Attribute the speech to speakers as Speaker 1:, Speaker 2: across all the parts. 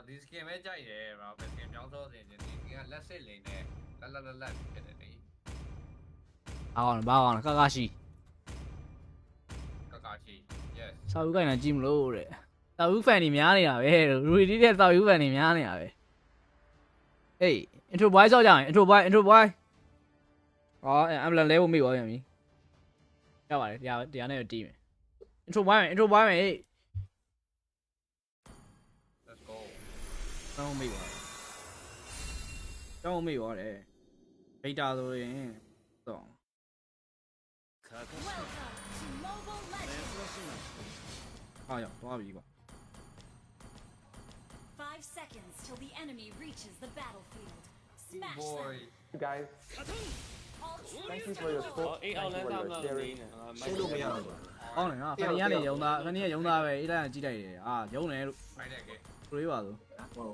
Speaker 1: ဒီစကင်ပဲကြိုက်တယ်ဗျာစကင်ပြောင်းစောစင်ဒီစကင်ကလက်စစ်လိန်နဲ့လက်ဖြစ်တယ်လေ
Speaker 2: ဘာအောင်ကာကာရှိ
Speaker 1: ကကာချီ yes
Speaker 2: စာအုပ်ကိုင်းတာကြည့်မလို့တဲ့စာအုပ်ဖန်နေများနေတာပဲရူဒီတဲ့စာအုပ်ဖန်နေများနေတာပဲဟေး intro boy ဆောက်ကြရင် intro boy ဟောအမ်ဘလန်လဲဖို့မိသွားပြန်ပြီရပါတယ်တရားနဲ့တီးမယ် intro boy မယ်ဟေး
Speaker 1: let's go
Speaker 2: တောင်းမိသွားတယ်ဒိတ်တာဆိုရင်တော့ ဟာရောက်သွားပြီကွာ
Speaker 3: 5 seconds till the enemy reaches the battlefield. Smash
Speaker 1: boy
Speaker 3: them.
Speaker 4: Guys,
Speaker 3: All
Speaker 4: thank you
Speaker 3: troops
Speaker 4: for your support.
Speaker 5: အေးအောင်လန်းသားမလားနေနေ
Speaker 4: ရှင်းလို့မရဘူး
Speaker 2: အောင်းနေနော်ခဏရနေရုံသားခဏရရုံသားပဲအေးလိုက်ကြည့်လိုက်တယ်အာရုံနေလို့
Speaker 1: ဖိုက်တယ်ကဲ
Speaker 2: ကိုလေးပါဆို
Speaker 4: ဟုတ်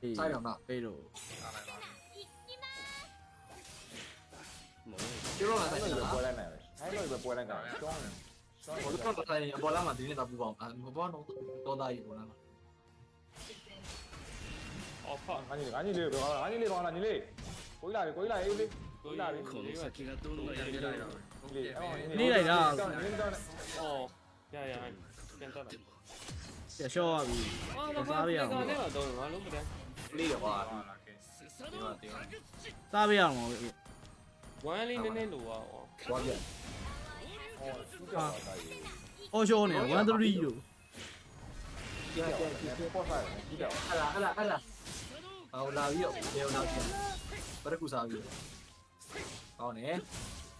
Speaker 2: အေး
Speaker 4: ဆိုင်တော့နော်
Speaker 2: အေးလို့
Speaker 1: အားလိုက်ပါ
Speaker 4: ကျတော့လည်းဆိုင်တော့
Speaker 6: ပွဲလိုက်နိုင်တယ်အဲ့လိုပဲပွဲလိုက်တာရှောင်းတယ်ရှောင်း
Speaker 4: ဘောတော့ဆိုင်ရင်ဘောလာမှာဒီနေ့တော့ပူပေါင်းဘောတော့သားကြီးဘောလာမှာ
Speaker 5: အော်ဖတ်
Speaker 6: ငါကြီးလေးပြောငါကြီးလေးကောင်းလားညီလေးကိုကြီးလာပြီအေးလေး
Speaker 5: ကိုလာပြီ
Speaker 1: ဒီလိုက်တော့
Speaker 6: နေလိုက်တာ
Speaker 5: အော်ရပြန်တက်လာ
Speaker 2: ရှော့ရပြီ
Speaker 5: အော်စားရအောင်လည်းတော့ငါလုံးမတန်း
Speaker 4: လေးရောဟာ
Speaker 1: ဟာလာကဲ
Speaker 4: ဒီမှာတင်
Speaker 2: စားပြရအောင်
Speaker 5: ဝမ်းလေးနည်းနည်းလိုပါအော်
Speaker 4: ဘောပြ
Speaker 2: အော်ရှော့နေ1 3လို့
Speaker 4: ပြ
Speaker 6: ပေါ်ဆိုင်ကြီးတယ်
Speaker 4: ဟလာဟောလာပြီးတော့ဘယ်လာပြန်ဘယ်ကူစားပြီးကောင်းတယ်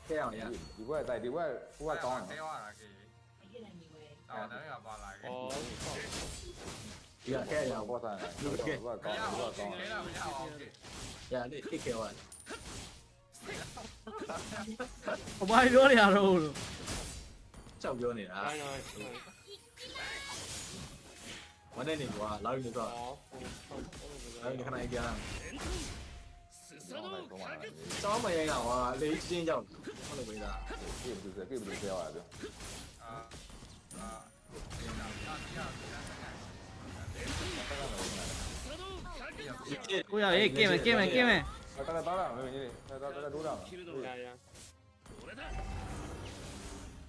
Speaker 4: ခဲအောင်ရ
Speaker 6: ဒီဘက်တိုက်ဒီဘက်ဟိုကကောင်း
Speaker 1: တဲ
Speaker 6: တယ်
Speaker 1: ရတာကဲအော်တယ်ကပါလာကဲ
Speaker 5: အော်
Speaker 4: ဒီကခဲရအောင်
Speaker 6: ပေါ်ဆိုင်ဒီဘက်ကကောင်းဒီဘက်ကောင်း
Speaker 1: ခဲတာမရအောင်ကဲ
Speaker 4: ရလေအိတ်ခဲသွား
Speaker 2: ဘာပြောနေရတော့လို့
Speaker 4: ကြောက်ပြောနေတာ
Speaker 5: တိုင်းတိုင်း
Speaker 4: ဝမ်းနေနေကွာလာပြီးတော့
Speaker 5: အော်
Speaker 4: လာပြီးခဏကြာ
Speaker 6: တော့တော့မှာ
Speaker 4: စောင်းမရဲကဟာလေးချင်းကြောက်ဟုတ်လို့ပဲလား
Speaker 6: ကိဘယ်လိုပြောရလဲ
Speaker 2: ကိုရရေးကင်းမယ်
Speaker 6: တော်တော်တာမင်းကြီးတော်တော်တိုးတာ
Speaker 5: ရ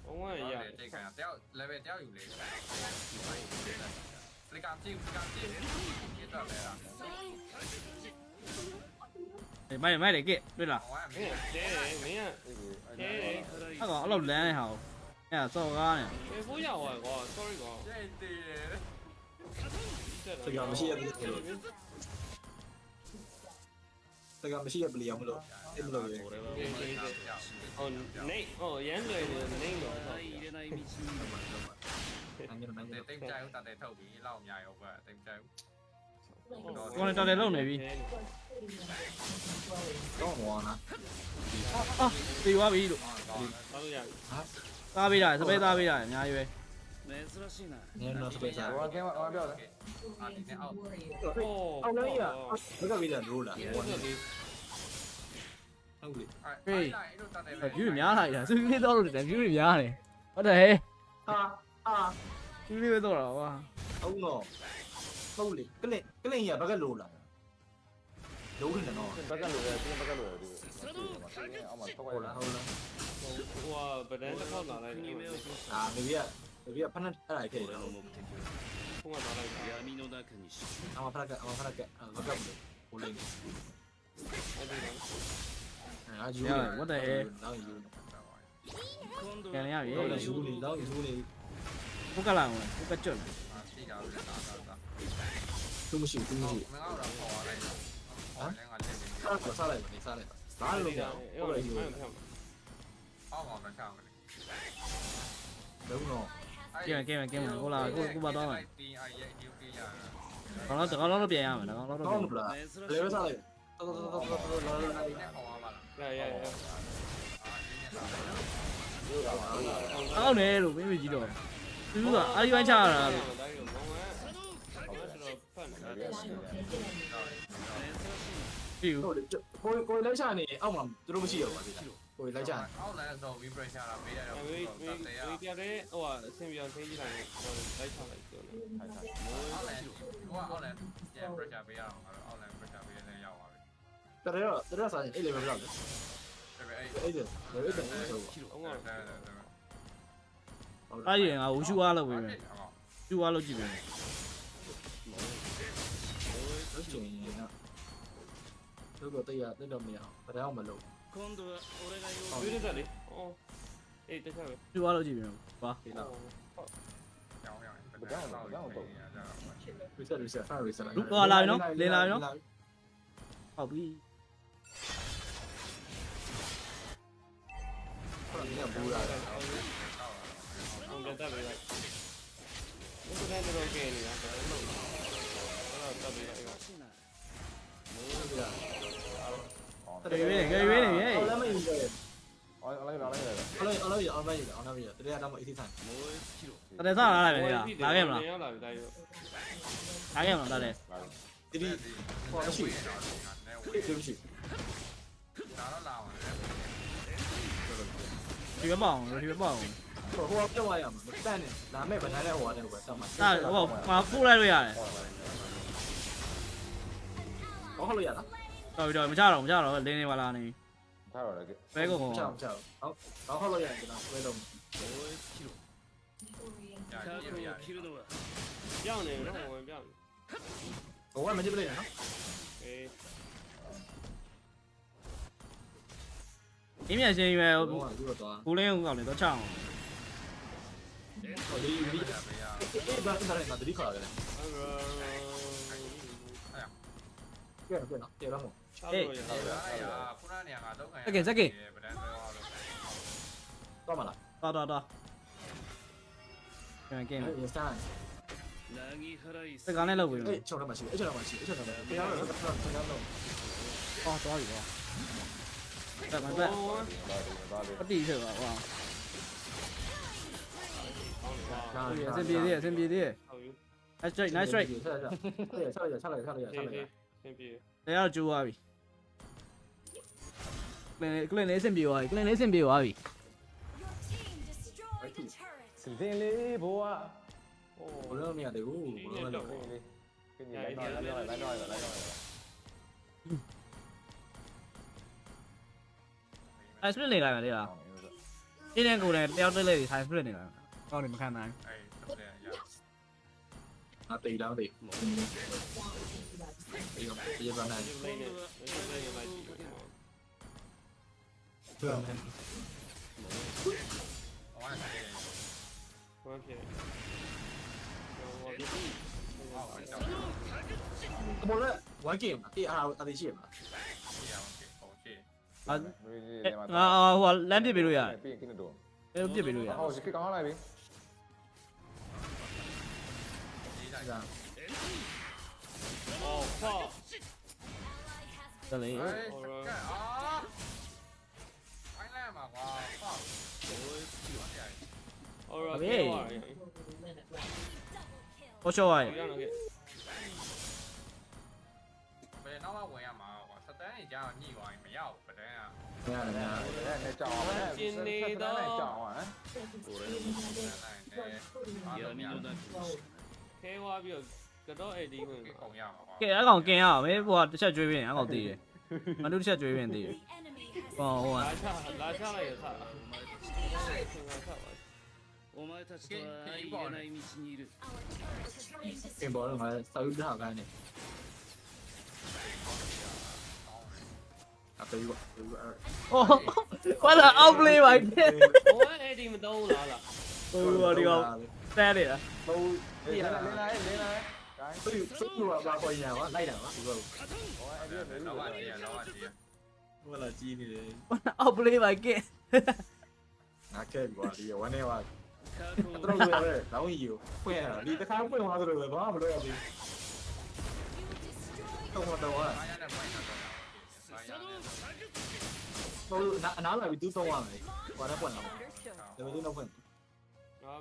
Speaker 5: ဘုံဝမ်းရ
Speaker 1: တိတ်ခံတယောက် level တယောက်ယူလေစလကမ်ကြည့်ပြတော့လေလား
Speaker 2: မိုက်တယ်ကဲတွေ့လား
Speaker 1: ဟောမ
Speaker 5: မင်း
Speaker 1: င်း
Speaker 5: ကျဲမင်းကကျဲ
Speaker 2: အဲ့ကောင်အဲ့လိုလမ်းနေဟာအဲ့စော်ကားနေ
Speaker 5: ဘယ်ဖိုးရောက်ကွာ sorry ကွာ
Speaker 1: ကျဲတည်တယ်
Speaker 4: စကားမရှိရဘူးစကားမရှိရဘူးရမလို့အဲ့မလို့ပဲ
Speaker 5: အော်နေအော်ရမ်းလွယ်နေနေတော့
Speaker 4: နိုင်ငံနိုင်ငံ
Speaker 1: တိတ်ကြိုက်ဦးတတဲ့ထုတ်ပြီးလောက်အများရောကွာတိတ်ကြိုက်ဦး
Speaker 2: ကိုနေတော်တယ်လုံနေပြီ
Speaker 4: တော့မောနာ
Speaker 2: အာပြေးသွားပြီလို့
Speaker 5: ဘာလို့ရ
Speaker 2: စားပေးတာစပယ်စားပေးတာအများကြီးပဲ
Speaker 4: နေနော်စပယ်စာ
Speaker 6: တော့ကဲမပြောတယ်
Speaker 1: အာဒီနဲ့အောက်
Speaker 4: အော်လည်းရဘက်ကပြီးတာရိုးလာဟုတ်လေ
Speaker 1: အဲ့လိုတတဲ့
Speaker 2: view တွေများလာပြီလားစူးလေးတော့လို့တယ် view တွေများတယ်ဟုတ်တယ်ဟဲ့
Speaker 4: ဟာ
Speaker 2: view လေးပဲတော့တာကွာ
Speaker 4: ဟုတ်တော့ဟုတ်လေကလင်ရဘက်ကလိုလာလုံးနေတော့
Speaker 6: ဘက်ကလိုရတယ်ဘက်ကလိုရတယ်အောက်မှာတော့
Speaker 4: ဟုတ်လားဟုတ်လား
Speaker 5: ဟိုဗဒန်တစ်ခေါက်လာလိုက်တယ်
Speaker 4: အာမေကဖနက်အဲ့ဒါခဲ့တယ်
Speaker 5: ဘုံကလာလိုက်တာ
Speaker 4: အမဖရကအမဖရကဘက်ကဘိုးလေး
Speaker 5: အဲ့ဒီတော့
Speaker 4: အာယူနောက်ယူ
Speaker 2: ပြန်ရပြီ
Speaker 4: တော့ယူနေတော့ယူနေ
Speaker 2: ဘုကလာအောင်ဘုကကျွတ်လာ
Speaker 1: ရှိတာပဲတာ
Speaker 4: သူမရှိသူမရှိ
Speaker 1: မင်းကတော့ခေါ်လိုက်တော့ဟမ်လည်းငါလက်နေ
Speaker 4: စားလိုက်ပါနေစားလိုက်ပါစားလို့ရဟုတ်တယ်ယူ
Speaker 1: အောက်ကောင်မချောင်းလေ
Speaker 4: လုံးတော့
Speaker 2: ကဲမယ်ဟိုလာကိုပါတော့မယ်
Speaker 1: တီအိုင်ရဲ့ဒီကေရ
Speaker 2: ကောင်းတော့ပြန်ရမယ်ကောင်းတော့
Speaker 4: ကောင်းလို့လားလေဝစားလိုက်တော်လာလာ
Speaker 1: ဒီနဲ့ခေါ်ပါလား
Speaker 5: ရ
Speaker 2: အောက်နေလို့မင်းမကြည့်တော့သူကအာရီဝိုင်းချရတာလို့
Speaker 5: တိုင်းတော့ဘုံကကျွန်တော်ဖတ်နေတယ်
Speaker 2: ပြီဘူး
Speaker 4: ဟုတ်တယ်ကိုလိုက်ချနေအောက်မှာသူတို့မရှိရပါဘူးကိုလိုက်ချ
Speaker 1: အောက်လမ်းဆိုပြီးပြချတာပေးရတော့
Speaker 5: ဝေးဝေးဝေးပြတဲ့ဟိုအဆင်ပြောင်းသေးကြီးတိုင်းဟိုလိုက်ချလိုက်ပြောနေထိုင်ထိုင်
Speaker 1: အောက်လမ်းအောက်လမ်းပြန်ပြချပေးရအောင်အဲ့အောက်လမ်းပြချပေးရင်ရောက်ပါပြီ
Speaker 4: တော်စားရင်အဲ့လေပဲလောက်တယ်
Speaker 1: ဒါပေမဲ့အဲ့
Speaker 4: အဲ့ဒါလည်းအဲ့ဒါဆို
Speaker 5: အောင်က
Speaker 2: အားရင်ငါဝူရှူအားလုပ်ပေးမယ်ရှူအားလုပ်ကြည့်ပေးမယ်
Speaker 4: လို့ချင်ရင်တော့တိတ်တော့မရအောင်ဘာတော့မလုပ်
Speaker 5: ဝေးတက်လေအော်အေးတက်ချက်ပဲ
Speaker 2: ရှူအားလုပ်ကြည့်ပေးမယ်ပါ
Speaker 4: ဒီလောက်
Speaker 1: ရောင်းရောင်း
Speaker 4: reset fire reset
Speaker 2: ဟုတ်ပြီ
Speaker 4: ဟုတ်တယ်ဘူလာတယ်
Speaker 5: အောင်တက်ပဲလိုက်ဒီကတော့ကဲနေတာဒါလည်းမဟုတ်ဘူးအဲ့တော့တက်ပြီးလိုက်
Speaker 2: တရွေးနေရွေးနေပြီ
Speaker 4: အော်လည်းမယူရတယ်
Speaker 6: အော်လိုက်လာလိုက်လာ
Speaker 4: အော်လည်းအောင်ပဲတရေတော့မအစ်သိဆိုင်
Speaker 2: တတဲ့စားလာလိုက်မယ်လာခဲ့မလား
Speaker 5: ရောက်လာပြီတိုက်ရော
Speaker 2: လာခဲ့မလားတတဲ့
Speaker 4: တိတိဟောရှိတိမရှိ
Speaker 1: ဒါတော့လာအောင်လေ
Speaker 2: ဒီဘက်ပေါ့ဒီဘက်ပေါ့
Speaker 4: ဟိုပြောရရမှာတန့်နေလာမဲ့ဗန်းနဲ့ဟိုရတယ်ကွာတောက်မှာ
Speaker 2: အဲ့ဟိုမှာဖူးလိုက်လို့ရတယ်
Speaker 4: ဟောလို့ရလား
Speaker 2: တော်ပြီတော့မကြတော့လင်းနေပါလားနေ
Speaker 6: ထားတော့လေ
Speaker 2: ဘဲကုန်ကုန်
Speaker 4: ချောင်းဟုတ်ဟောလို့ရတယ်ကျွန်တော်ဆွဲတော့
Speaker 1: ညာကြီးရရ
Speaker 5: ပြောင်းနေတော့ဝင်ပြောင်း
Speaker 4: ဟိုကမကြည့်ပလိုက်နော်
Speaker 5: အေး
Speaker 2: အင်းမြချင်းရွယ်
Speaker 4: ဟိုကသူ့တော့
Speaker 2: ဘူးလင်းကောင်လေတော့ချအောင်
Speaker 4: ဟိုဒီဒီ
Speaker 1: ပြပေးရ
Speaker 4: အေးဘာသာလဲတတိခါရတယ်ကဲနော်တေတော့
Speaker 5: ချားလို့ရ
Speaker 1: အဲ့ဒါရခုနနေရာကတော့ခံဗဒန်းပြောရလို့
Speaker 4: တော့မလား
Speaker 2: တော်ပြန်ကင်း
Speaker 4: အေးစမ်း
Speaker 2: စကောင်နဲ့လုပ်ပြီ
Speaker 4: အေးချုံတော့မရှိအေးချုံတော့မရှိအေးချုံတော့တရားတော့တရားတော့
Speaker 2: အော်တော်ပြီတော့ဒါမှမဟုတ်ပတိဆိုတော့ဟောအဆင်ပြေသေးအဆင်ပြေသေး
Speaker 5: ဟုတ်ယူ
Speaker 2: nice straight
Speaker 4: ဆက်လိုက်
Speaker 5: ဆင်ပြေ
Speaker 2: တရားကျိုးသွားပြီကလင်လေးအဆင်ပြေသွားပြီ
Speaker 3: Your team destroyed the turret.
Speaker 6: စင်တင်လေးဘိုးက
Speaker 4: ဘယ်လိုမရသေးဘူးဘယ်လိုလဲ
Speaker 6: လေးကင်းလိုက်တော့လိုက်တော့
Speaker 2: အဲ split နေလိုက်ပါလေလားအင်းနဲ့ကိုယ်နဲ့တယောက်တက်လေးထိုင် split နေလိုက်ကောင်းတယ်မခံနိုင်
Speaker 1: အဲ့ဒါရ
Speaker 4: ငါတေးတော့တေးအေးရောပြေးပါနိုင်
Speaker 5: ဒီလိမ့်နဲ့ဒီလိမ့်နဲ့လိုက်ကြည့်
Speaker 4: ပြောမယ်
Speaker 1: ဟောတယ်
Speaker 5: ဝမ်းဖြစ်ဟောဒီ
Speaker 1: ဟောကြောက်
Speaker 4: ဘောလဲ1 game အေးအားအသေးရှိရမလား
Speaker 1: ရအောင်ပုံရှိ
Speaker 2: ငါဟိုလမ်းပြစ်ပေးလို့ရတယ်
Speaker 6: ပြီးကင်းတော့
Speaker 2: အဲပြစ်ပေးလို့ရတယ်
Speaker 6: ဟောစကကောင်းလိုက်ပြီ
Speaker 1: ဒီတိုင်း
Speaker 4: ဒါ
Speaker 5: အော်ဖာ
Speaker 2: တလေ
Speaker 1: ဟေးကဲအာဖိုင်လန်မှာကွာဟော
Speaker 5: အော်ရော
Speaker 2: ဟောချောရ
Speaker 5: ရအောင်ခဲ့
Speaker 1: ဘယ်တော့မှဝင်ရမှာကွာစတန်းနေကြတော့ညှိသွားရင်မရောက်ဗဒန်းက
Speaker 4: မရတယ်မရတယ်
Speaker 6: နဲ့ကြောင်အောင်နဲ့ကြောင်အောင်ဟမ်
Speaker 1: ကိုယ်လည်းနိုင်တယ်အားလုံးများ
Speaker 5: ခဲဝါပြီးတော့ကတော့အဲ့ဒီဝင်
Speaker 1: ကုံရမှာကွာ
Speaker 2: ကဲအကောင်ကင်ရအောင်မေးဟိုတစ်ချက်ကျွေးပြီးရင်အကောင်တည်တယ်မတို့တစ်ချက်ကျွေးပြီးရင်တည်တယ်
Speaker 3: The enemy has
Speaker 2: ဟောဟိုက
Speaker 5: လာချလိုက်ရထား
Speaker 7: お前たちとは相入れない道にいる。
Speaker 3: our turret has been
Speaker 4: အင်ဘောတော့ငါစာယူထားခိုင်းနေအပေးပါ
Speaker 2: โอ้ဘာလာအောက်ပလေးပါဟို
Speaker 5: ဟိုအဲ့ဒီမတော့လားလား
Speaker 2: ဒီကောင်ဆဲနေတာ
Speaker 6: ဟိုလင်းလိုက်ကိုင်း
Speaker 4: သူကဘာခေါ်ရအောင်လိုက်တာပါဒီကော
Speaker 6: ဟောအဲ့ဒီ
Speaker 1: လောကကြီးလောကကြီး
Speaker 4: ဟိုလာကြီးနေတယ်
Speaker 2: အောက်ပလေးပါကဲ
Speaker 4: ငါကဲကွာဒီဝမ်းနေပါ
Speaker 7: 過去
Speaker 4: တော်တော်လွယ်ပဲလောင်းကြီးကိုဖွင့်ရတာဒီတစ်ခါဖွင့်သွားသလိုပဲဘာမှမလုပ်ရဘူး
Speaker 3: you destroyed
Speaker 4: တော့
Speaker 1: အားရတဲ့ပိုင်တော့အားရတဲ့
Speaker 4: ဟိုအနားလာပြီးသူ့သုံးရမယ်ဘာနဲ့ဖွင့်လာမှာဒါပေမဲ့တော့ဖွင့်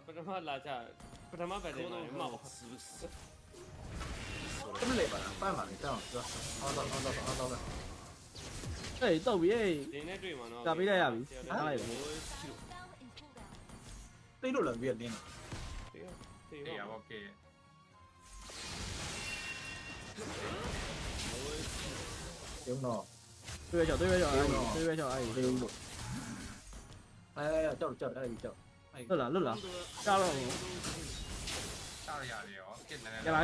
Speaker 5: ပထမလာချပထမပဲတယ်
Speaker 7: こ
Speaker 5: မှာ
Speaker 7: の
Speaker 5: မော
Speaker 7: 葉
Speaker 5: က်
Speaker 7: を潰す。
Speaker 4: တမလေးပါလား ပတ်ပါလေတောင်းတော့အော်တော့
Speaker 2: ဟေးတော့ပြီဟေး
Speaker 5: လင်းနဲ့တွေ့မှာနော်
Speaker 2: ဒါပေးလိုက်ရပြီနားလိုက်ပြီ
Speaker 4: သိလို့လည်းပြီးတင်း
Speaker 5: တေး
Speaker 1: အေး
Speaker 5: ရ
Speaker 1: ရ
Speaker 5: ပါ
Speaker 1: ပါโอเค
Speaker 4: ရုံတော့
Speaker 2: 对角对角哎，对角哎，
Speaker 4: ရုံလို့ကြောက်အဲ့ဒီကြောက်
Speaker 2: 乐了乐了，加了，
Speaker 1: တားရတယ်ရောကစ်နေနေ
Speaker 2: 加来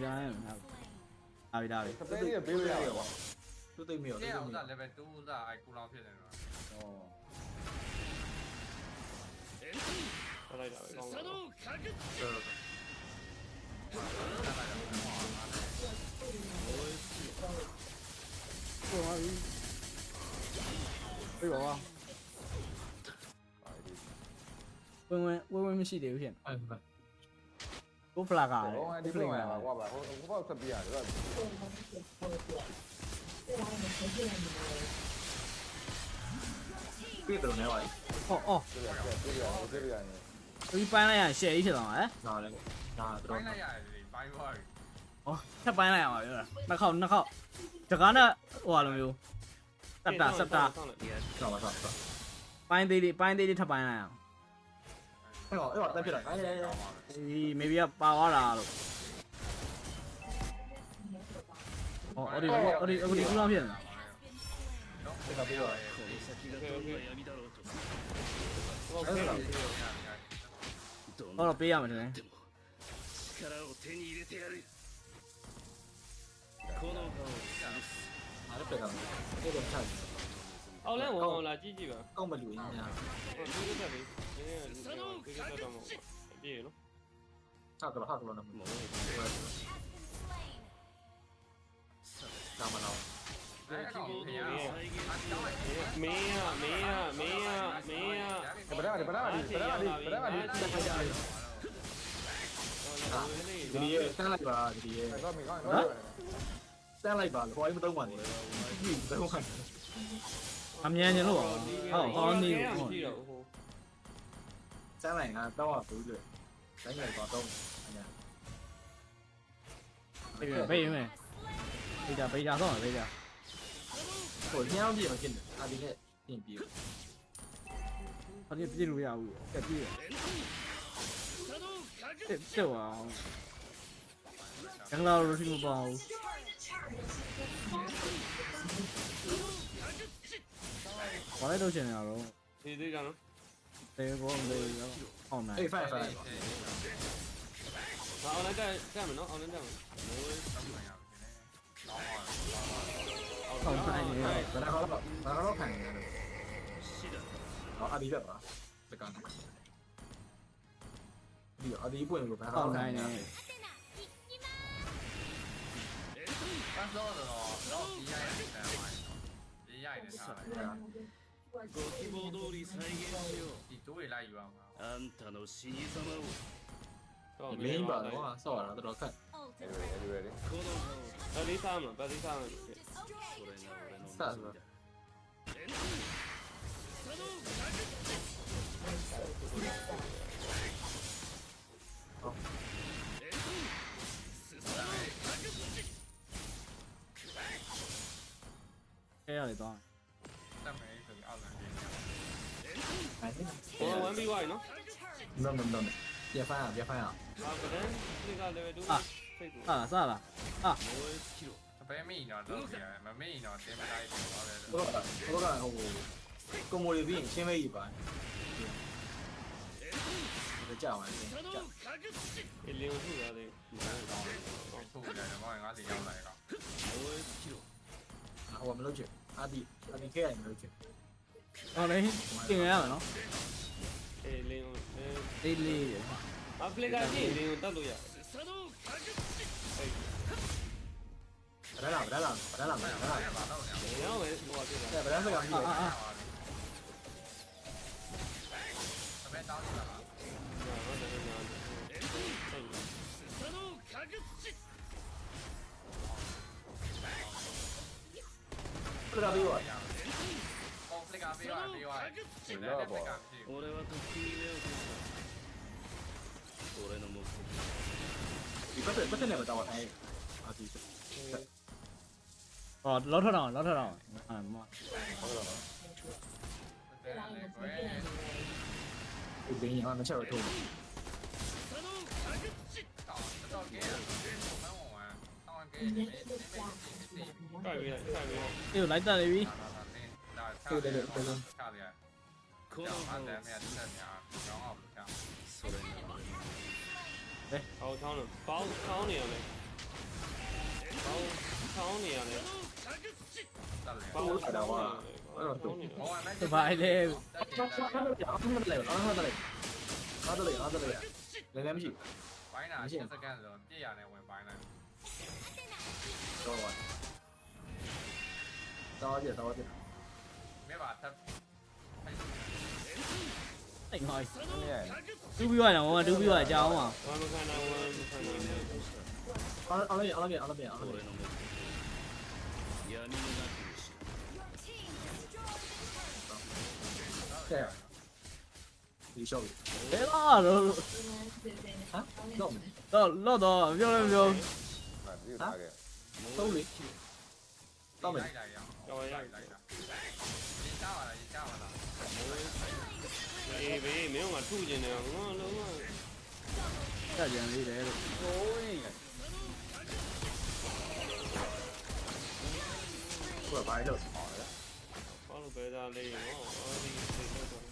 Speaker 2: 加来，打比打比，
Speaker 6: ခပေးလေးပေးလို့ရတယ်ကွာ
Speaker 4: သူသိမရော
Speaker 1: ကစ်အောင်စား level 2စားအိုက်ကူလောင်းဖြစ်နေတော့
Speaker 5: ထားလိုက်တာပဲကောင်းတယ်
Speaker 2: 对吧？温没戏的有片，
Speaker 4: အဲ့
Speaker 2: 我不拉嘎
Speaker 6: ဟို
Speaker 2: 的，
Speaker 6: ဒီ
Speaker 2: 不
Speaker 6: လို
Speaker 2: 灵
Speaker 6: ရပါ
Speaker 2: 啊，
Speaker 6: ကွာဟိုဘောဆက်ပြရတယ်ကွာ
Speaker 4: ပြည့်တယ်နေပါလေ
Speaker 2: 哦，
Speaker 6: ပြရတယ်
Speaker 2: 我一搬来呀，写一些了哎，
Speaker 4: နားလေနား
Speaker 1: ဘို
Speaker 4: တော့
Speaker 1: င်းလိုက်ရတယ်ဘိုင်းသွားပြီ
Speaker 2: 哦，太搬来呀嘛，有点，那靠，这个呢，哇了没有，十打，
Speaker 4: ဆောက်ပါဆောက်
Speaker 2: 搬地太搬来呀，
Speaker 4: အဲ့တော့တက်ပြလိုက်အဲ့
Speaker 2: 咦，没必要把我拉了，哦，我的古装片，
Speaker 4: ကပြီးတော့
Speaker 7: この先がどんな闇だろうと
Speaker 5: ဟုတ်ကဲ့
Speaker 7: どん
Speaker 2: 我
Speaker 7: な
Speaker 2: 老背呀嘛，这人，
Speaker 7: でも力を手に入れてやるこの場を潰す
Speaker 4: အားပြတာအဲ့တော့ချာ
Speaker 5: အောက်လန်းဝင်လာကြည့်ကြည့်ပါ
Speaker 4: ကောင်းမလို့ရင်းများ
Speaker 5: ဒီလိုတက်လေဒီတက်တော့မဟုတ်ပြေနော်
Speaker 4: ချာကတော့ဟာကတော့နမ
Speaker 7: もう
Speaker 4: နာမနာ
Speaker 1: အဲ့
Speaker 7: 希
Speaker 1: ကောင်
Speaker 7: 望
Speaker 1: ဖေ
Speaker 7: 通
Speaker 1: ရ
Speaker 7: り
Speaker 1: အောင်
Speaker 7: 再現
Speaker 1: အတောင်းလိုက်
Speaker 5: မင်းရ
Speaker 6: ဗဒါဒီ
Speaker 4: ဒီရဲဆန်းလိုက်ပါဒီရဲ
Speaker 6: တော့မင်းကောင်းတော့
Speaker 4: ဆန်းလိုက်ပါလို့ဟိုအိမ်မသုံးပါနဲ့ဒီသုံးပါ
Speaker 2: 他们年轻了，好你，
Speaker 5: ကြည့်တော့ဟို
Speaker 4: ဆန်းလိုက်ငါတော့ဘူးလို့တိုင်းလိုက်ပါတော့
Speaker 2: 背没，背家送了背家，
Speaker 4: ဟိုညောင်းပြည့်မဖြစ်နေအာဒီနဲ့ပြင်ပြီး
Speaker 2: 他这比路呀，这比，这我，养老是什么包？我来都行了喽，
Speaker 5: ဒီသေးကနော်
Speaker 2: 这个没好难
Speaker 4: အေးဖိုင်ဖိုင်
Speaker 5: ငါအော်လိုက်တက်မယ်နော်အော်လိုက်တက်မယ်
Speaker 2: 好难你，
Speaker 4: ဘယ်တော့ခံနေလဲဟောအာဒီပဲပါစကန်ဒီအာဒီပွင့်လို့ဘယ်
Speaker 2: 好
Speaker 4: တော့ခံ
Speaker 2: 难
Speaker 4: နေ
Speaker 2: 你，
Speaker 1: ပတ်တော့တော့ဒီရိုက်တယ်ဒီရိုက်နေတာ
Speaker 7: ご希望通り再現しよう
Speaker 1: ဒီတိုးတွေလိုက်ယူအောင်ပါ
Speaker 7: あんたの死に様を
Speaker 5: တော့
Speaker 4: မင်းပါတော့ဆော့ရတာတော်တော်ခက်
Speaker 6: ready
Speaker 7: この場を
Speaker 5: ဒါလေးစားမှာဗတ်လေးစားမှာ
Speaker 7: それが俺の
Speaker 4: さあ
Speaker 7: 望みだ
Speaker 2: 这样的多，
Speaker 1: တက်မယ်ဆိုပြီးအောက်လန်ပြေးနေ
Speaker 5: ဟို1 B1 နော်
Speaker 4: no ပြဖိုင်အောင်
Speaker 5: အာဗဒန်ဒီက level 2ဖိတ်ကူ
Speaker 2: 算了，
Speaker 7: 燃え尽きろ
Speaker 1: ဘယ်မိနော်တော့ပြရမမိနော်တင်မလိုက်ဘူးတော့လေ
Speaker 4: ဟိုကဟိုကွန်မိုရီပြီးရှင်းမေးကြီးပါဒီကြောင်အဲ့
Speaker 7: その覚醒
Speaker 5: အလင်းကိုထူတာလေ
Speaker 1: ထုတ်တယ်တော့ငါစီရောက်လာတော့
Speaker 7: 燃え尽きろ
Speaker 4: ဟိုမလုပ်ချင်အာဒီခဲရမလုပ်ချင်
Speaker 2: 好嘞，进来了喏，
Speaker 5: အလင်းကို
Speaker 2: 这里，
Speaker 5: အဖလစ်ကကြည့်လင်းကိုတတ်လို့ရ
Speaker 7: その覚醒
Speaker 4: ဗဒါလာ
Speaker 1: ဘာတော့လဲ
Speaker 5: ရောင်းမယ်ဟိုပါပြတာ
Speaker 4: ဗဒါစကားကြီးတယ်
Speaker 1: ဘယ်တောင်းနေတာလဲ
Speaker 5: ဟုတ်တယ်ဟုတ်တယ်
Speaker 7: その覚醒
Speaker 4: ဗဒါပြီးတော့
Speaker 1: အော်ဖလစ်ကပြေးသွားပြေးသွားတယ်ဖလစ်ကပြေး
Speaker 7: 俺はとっくに目を閉じた俺の目的
Speaker 4: ဒီပတ်သက်နဲ့မတော်ထိုင်အာဒီ
Speaker 2: ဟောလောထွက်တော့လောထွက်တော့အာမ
Speaker 1: တဲ့လေကွယ်
Speaker 4: ဒီဘင်းရအောင်ချက်တော့ထိုး
Speaker 1: တော့ကဲမဟုတ်ဝမ်းတောင်းကဲနေ
Speaker 5: ကြိုက်ပြီးလိုက်ကြိုက်ပြီးလိုက်
Speaker 2: အေးလိုက်တက်နေပြီ
Speaker 1: ဒါချတယ်ချတယ်
Speaker 7: この
Speaker 1: အား
Speaker 7: 葉
Speaker 1: တယ်
Speaker 7: を
Speaker 1: မြတ်တက်များကြောင်းအောင်ချောင်း
Speaker 7: それなのに
Speaker 5: ဟောချောင်းလို့ပေါင်းချောင်းနေရမယ်ပေါင်းချောင်းနေရမယ်
Speaker 1: တက်လေ
Speaker 5: ပေါင်းချောင်းနေရမယ်
Speaker 1: ဘောဝမ်းနဲ့
Speaker 2: ဒီဘာလဲ
Speaker 4: အားမလဲအားမလဲလည်းမရှိ
Speaker 1: ဘိုင်းတာ10စက္ကန့်ဆိုပြည့်ရနေဝင်ဘိုင်းလိုက်
Speaker 4: တော့တော့ပြ
Speaker 1: မြတ်ပါတက်
Speaker 2: အိမ်ဟိုင်းတူးပြီးသွားတယ်ဟောတူးပြီးသွားအကြောင်းပါ
Speaker 5: ဝမ်းမခံနိုင်ဝမ်းမခံနိုင်
Speaker 4: အားလည်း
Speaker 7: 俺の目闇の中にし
Speaker 4: တဲ့ဒီရှော့
Speaker 2: ဘယ်လားတော့
Speaker 4: ဟမ်တော့
Speaker 2: တော့တော့ပြောလဲပြော
Speaker 4: သုံးလေတော့မယ်
Speaker 1: လိုက်လိုက်ရအောင်လိုက်လိုက်တာရေးချပါလားရေးချပါလား
Speaker 5: အေးဘေးမင်းကထုကျင်တယ်ငါလုံးဝ
Speaker 2: တက်ကြံလေးတယ်လို့
Speaker 4: ဟိုဘာလို့
Speaker 5: ဘာလို့ပဲသားလေးနော်အော်ဒီစိတ်တော့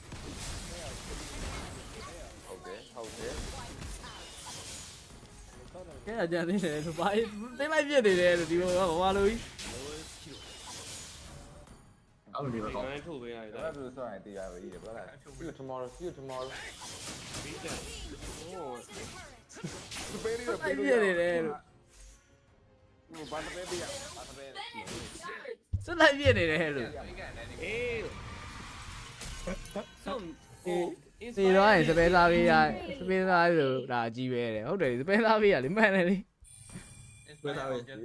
Speaker 2: ကဲကြံသေးတယ်လို့ဘာသိလိုက်ပြစ်နေတယ်လို့ဒီဘောကဘာလို့ကြီး
Speaker 4: အဲ့လိုတွေပဲကောင်း
Speaker 5: ငါထုပေးရတယ်
Speaker 6: အဲ့ဒါဆိုရင်တရားပဲကြီးတယ်ဗျာလား see you tomorrow
Speaker 5: ပြီးတယ်ဟို
Speaker 6: စပယ်ရီ
Speaker 2: လိုက်ပြစ်နေတယ်လို့
Speaker 6: ဘာတပယ်ပြရဘာတပယ်
Speaker 2: စွတ်လိုက်ပြစ်နေတယ်လို့
Speaker 1: ဒီကန်လည်းဒီ
Speaker 5: အေးဆုံး
Speaker 2: စီတော့ရင်စပယ်သားပေးရစပယ်သားလို့ဒါအကြီးပဲတဲ့ဟုတ်တယ်စပယ်သားပေးရလေမှန်တယ်လေ
Speaker 1: Inspire ကျ